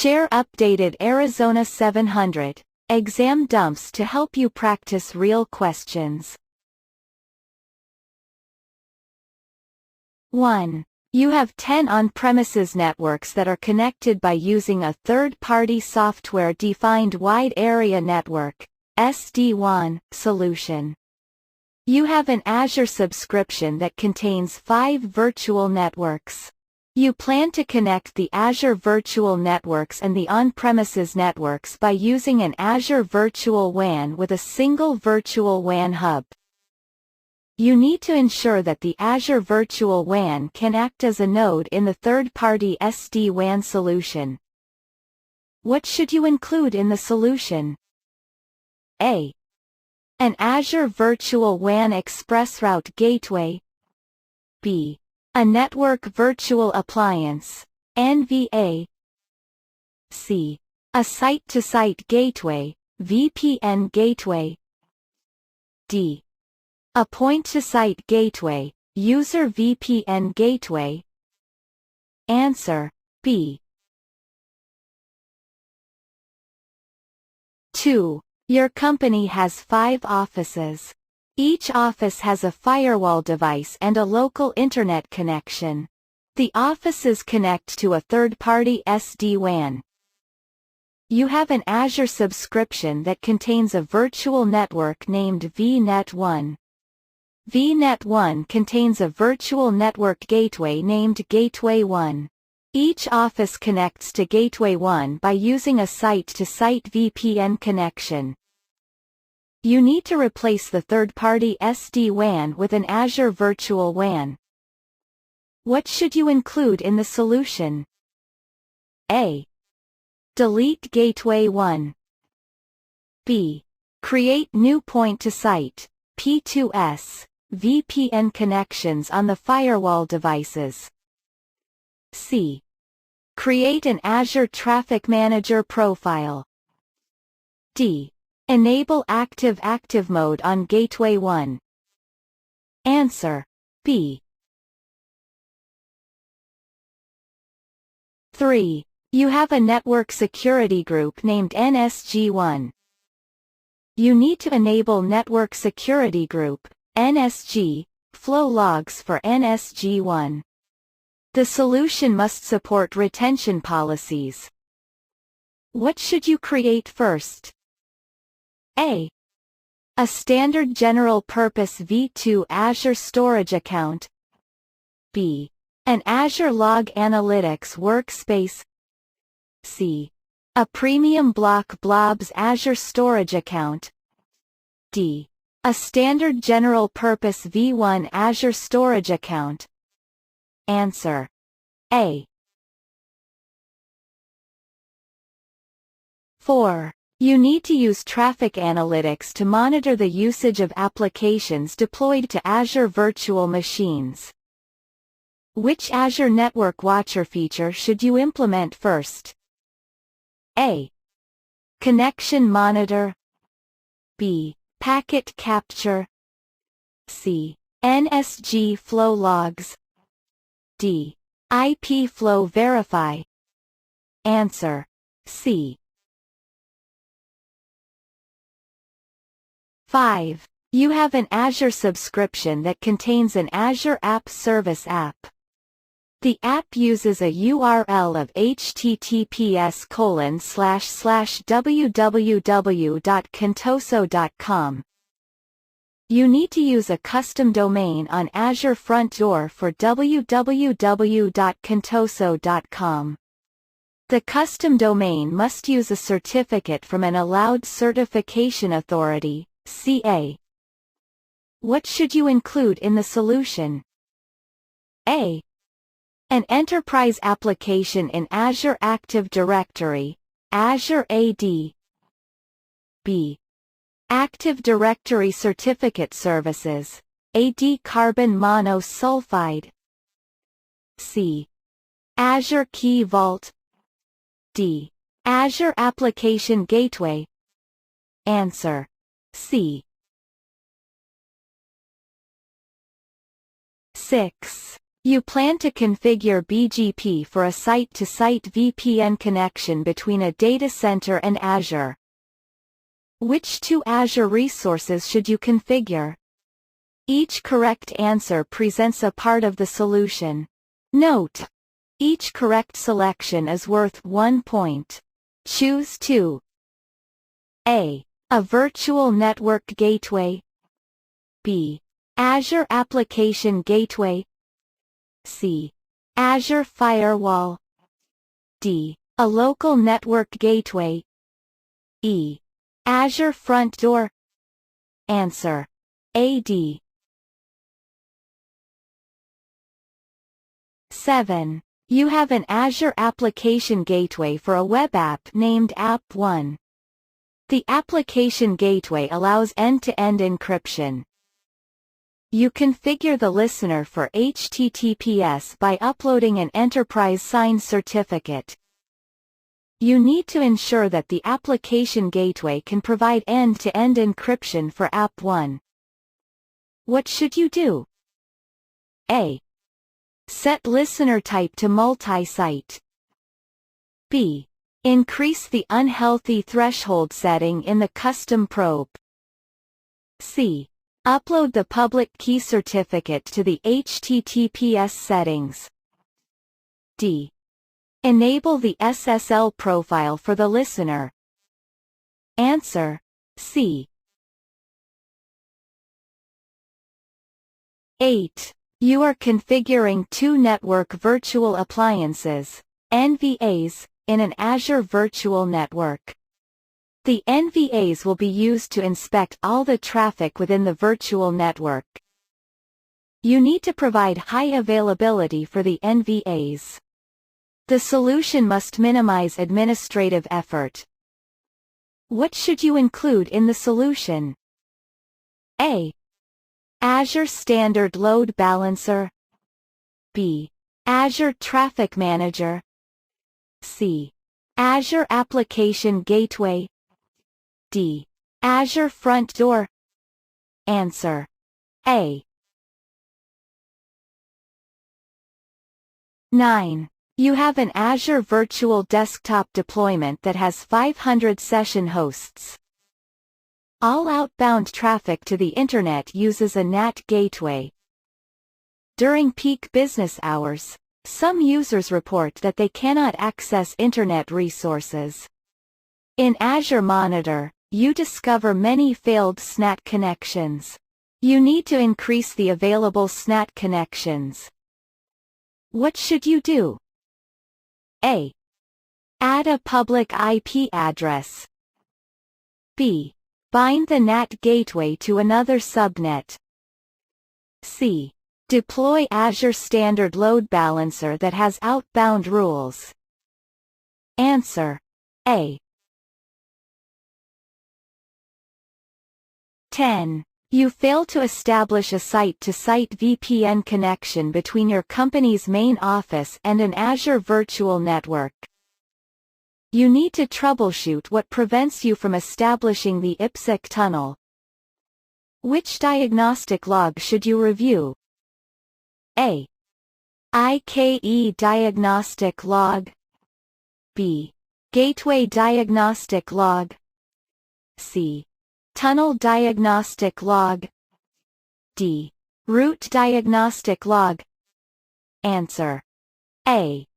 Share updated Arizona 700 exam dumps to help you practice real questions. 1. You have 10 on-premises networks that are connected by using a third-party software-defined wide area network (SD-WAN) solution. You have an Azure subscription that contains 5 virtual networks. You plan to connect the Azure virtual networks and the on-premises networks by using an Azure Virtual WAN with a single Virtual WAN hub. You need to ensure that the Azure Virtual WAN can act as a node in the third-party SD-WAN solution. What should you include in the solution? A. An Azure Virtual WAN ExpressRoute Gateway. B. A Network Virtual Appliance, NVA. C. A Site-to-Site Gateway, VPN Gateway. D. A Point-to-Site Gateway, User VPN Gateway. Answer: B. 2. Your company has 5 offices. Each office has a firewall device and a local internet connection. The offices connect to a third-party SD-WAN. You have an Azure subscription that contains a virtual network named VNet1. VNet1 contains a virtual network gateway named Gateway 1. Each office connects to Gateway 1 by using a site-to-site VPN connection. You need to replace the third-party SD-WAN with an Azure Virtual WAN. What should you include in the solution? A. Delete Gateway 1. B. Create new point-to-site (P2S) VPN connections on the firewall devices. C. Create an Azure Traffic Manager profile. D. Enable active mode on Gateway 1. Answer: B. 3. You have a network security group named NSG1. You need to enable Network Security Group (NSG) flow logs for NSG1. The solution must support retention policies. What should you create first? A. A standard general-purpose V2 Azure storage account. B. An Azure Log Analytics workspace. C. A premium block blobs Azure storage account. D. A standard general-purpose V1 Azure storage account. Answer: A. 4. You need to use traffic analytics to monitor the usage of applications deployed to Azure virtual machines. Which Azure Network Watcher feature should you implement first? A. Connection Monitor. B. Packet Capture. C. NSG Flow Logs. D. IP Flow Verify. Answer: C. 5. You have an Azure subscription that contains an Azure App Service app. The app uses a URL of https://www.contoso.com. You need to use a custom domain on Azure Front Door for www.contoso.com. The custom domain must use a certificate from an allowed certification authority, CA. What should you include in the solution? A. An enterprise application in Azure Active Directory, Azure AD. B. Active Directory Certificate Services, AD Carbon Monosulfide. C. Azure Key Vault. D. Azure Application Gateway. Answer: C. 6. You plan to configure BGP for a site-to-site VPN connection between a data center and Azure. Which two Azure resources should you configure? Each correct answer presents a part of the solution. Note: each correct selection is worth 1 point. Choose 2. A. A virtual network gateway. B. Azure Application Gateway. C. Azure Firewall. D. A local network gateway. E. Azure Front Door. Answer: AD. 7. You have an Azure Application Gateway for a web app named App1. The Application Gateway allows end-to-end encryption. You configure the listener for HTTPS by uploading an enterprise sign certificate. You need to ensure that the Application Gateway can provide end-to-end encryption for App1. What should you do? A. Set listener type to multi-site. B. Increase the unhealthy threshold setting in the custom probe. C. Upload the public key certificate to the HTTPS settings. D. Enable the SSL profile for the listener. Answer: C. 8. You are configuring two network virtual appliances, NVAs, in an Azure Virtual Network. The NVAs will be used to inspect all the traffic within the virtual network. You need to provide high availability for the NVAs. The solution must minimize administrative effort. What should you include in the solution? A. Azure Standard Load Balancer. B. Azure Traffic Manager. C. Azure Application Gateway. D. Azure Front Door. Answer: A. 9. You have an Azure Virtual Desktop deployment that has 500 session hosts. All outbound traffic to the Internet uses a NAT gateway. During peak business hours, some users report that they cannot access Internet resources. In Azure Monitor, you discover many failed SNAT connections. You need to increase the available SNAT connections. What should you do? A. Add a public IP address. B. Bind the NAT gateway to another subnet. C. Deploy Azure Standard Load Balancer that has outbound rules. Answer: A. 10. You fail to establish a site-to-site VPN connection between your company's main office and an Azure Virtual Network. You need to troubleshoot what prevents you from establishing the IPsec tunnel. Which diagnostic log should you review? A. IKE Diagnostic Log. B. Gateway Diagnostic Log. C. Tunnel Diagnostic Log. D. Route Diagnostic Log. Answer: A.